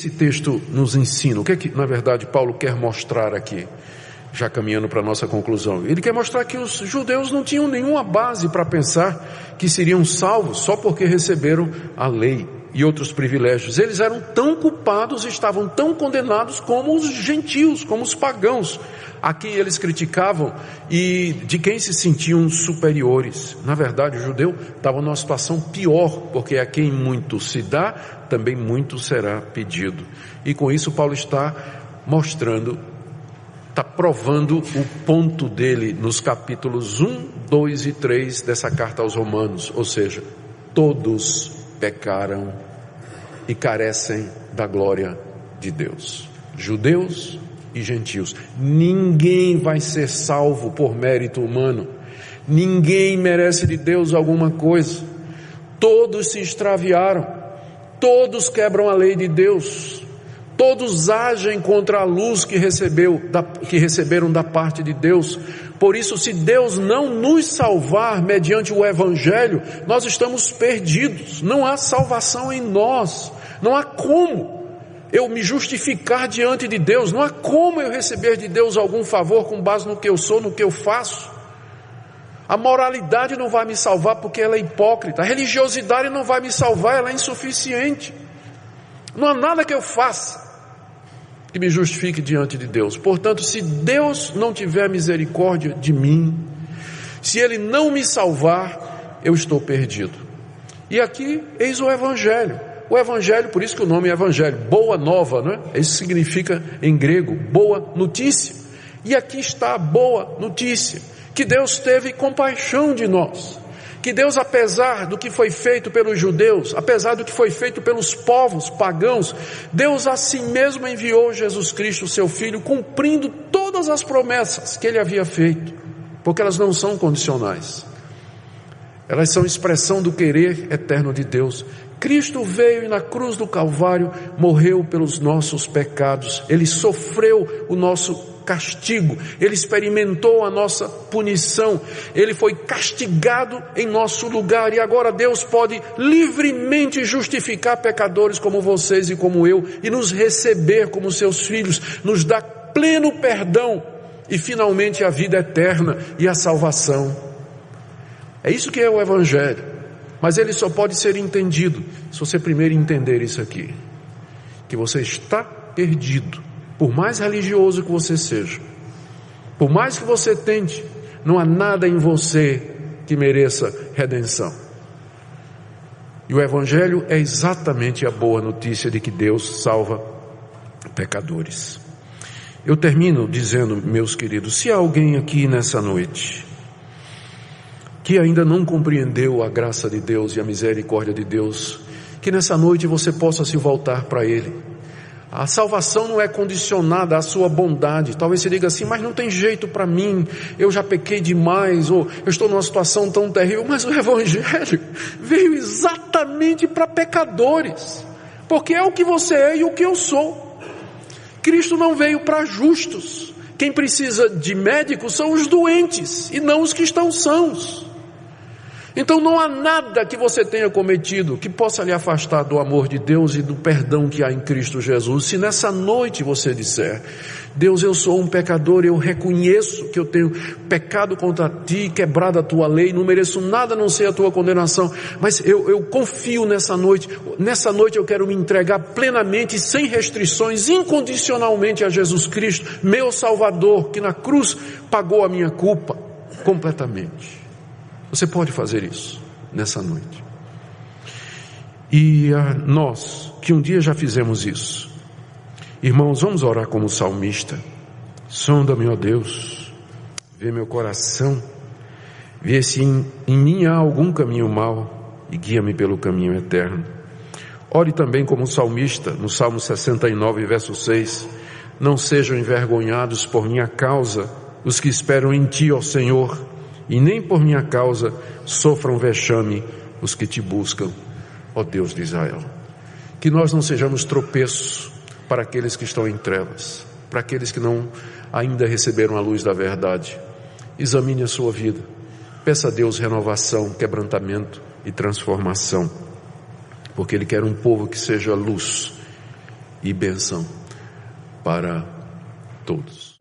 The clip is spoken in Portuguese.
esse texto nos ensina? O que é que, na verdade, Paulo quer mostrar aqui? Já caminhando para a nossa conclusão. Ele quer mostrar que os judeus não tinham nenhuma base para pensar que seriam salvos só porque receberam a lei e outros privilégios. Eles eram tão culpados, estavam tão condenados como os gentios, como os pagãos, a quem eles criticavam e de quem se sentiam superiores. Na verdade, o judeu estava numa situação pior, porque a quem muito se dá, também muito será pedido. E com isso Paulo está mostrando, está provando o ponto dele nos capítulos 1, 2 e 3 dessa carta aos Romanos, ou seja, todos pecaram e carecem da glória de Deus, judeus e gentios. Ninguém vai ser salvo por mérito humano, ninguém merece de Deus alguma coisa, todos se extraviaram, todos quebram a lei de Deus, todos agem contra a luz que receberam da parte de Deus. Por isso, se Deus não nos salvar mediante o Evangelho, nós estamos perdidos. Não há salvação em nós. Não há como eu me justificar diante de Deus. Não há como eu receber de Deus algum favor com base no que eu sou, no que eu faço. A moralidade não vai me salvar porque ela é hipócrita. A religiosidade não vai me salvar, ela é insuficiente. Não há nada que eu faça que me justifique diante de Deus. Portanto, se Deus não tiver misericórdia de mim, se Ele não me salvar, eu estou perdido. E aqui, eis o Evangelho. O Evangelho, por isso que o nome é Evangelho, boa nova, não é? Isso significa em grego, boa notícia. E aqui está a boa notícia, que Deus teve compaixão de nós. Que Deus, apesar do que foi feito pelos judeus, apesar do que foi feito pelos povos pagãos, Deus a si mesmo enviou Jesus Cristo, seu Filho, cumprindo todas as promessas que Ele havia feito, porque elas não são condicionais, elas são expressão do querer eterno de Deus. Cristo veio e na cruz do Calvário morreu pelos nossos pecados, Ele sofreu o nosso castigo, Ele experimentou a nossa punição, Ele foi castigado em nosso lugar, e agora Deus pode livremente justificar pecadores como vocês e como eu, e nos receber como seus filhos, nos dar pleno perdão, e finalmente a vida eterna e a salvação. É isso que é o Evangelho, mas ele só pode ser entendido se você primeiro entender isso aqui, que você está perdido. Por mais religioso que você seja, por mais que você tente, não há nada em você que mereça redenção. E o Evangelho é exatamente a boa notícia de que Deus salva pecadores. Eu termino dizendo, meus queridos, se há alguém aqui nessa noite que ainda não compreendeu a graça de Deus e a misericórdia de Deus, que nessa noite você possa se voltar para Ele. A salvação não é condicionada à sua bondade. Talvez você diga assim, mas não tem jeito para mim, eu já pequei demais, ou eu estou numa situação tão terrível. Mas o Evangelho veio exatamente para pecadores, porque é o que você é e o que eu sou. Cristo não veio para justos. Quem precisa de médico são os doentes e não os que estão sãos. Então não há nada que você tenha cometido que possa lhe afastar do amor de Deus e do perdão que há em Cristo Jesus. Se nessa noite você disser, Deus, eu sou um pecador, eu reconheço que eu tenho pecado contra ti, quebrado a tua lei, não mereço nada a não ser a tua condenação, mas eu confio nessa noite eu quero me entregar plenamente, sem restrições, incondicionalmente a Jesus Cristo, meu Salvador, que na cruz pagou a minha culpa completamente. Você pode fazer isso nessa noite. E nós, que um dia já fizemos isso, irmãos, vamos orar como salmista. Sonda-me, ó Deus, vê meu coração, vê se em mim há algum caminho mau e guia-me pelo caminho eterno. Ore também como salmista, no Salmo 69, verso 6, não sejam envergonhados por minha causa os que esperam em ti, ó Senhor, e nem por minha causa sofram vexame os que te buscam, ó Deus de Israel. Que nós não sejamos tropeço para aqueles que estão em trevas, para aqueles que não ainda receberam a luz da verdade. Examine a sua vida, peça a Deus renovação, quebrantamento e transformação, porque Ele quer um povo que seja luz e bênção para todos.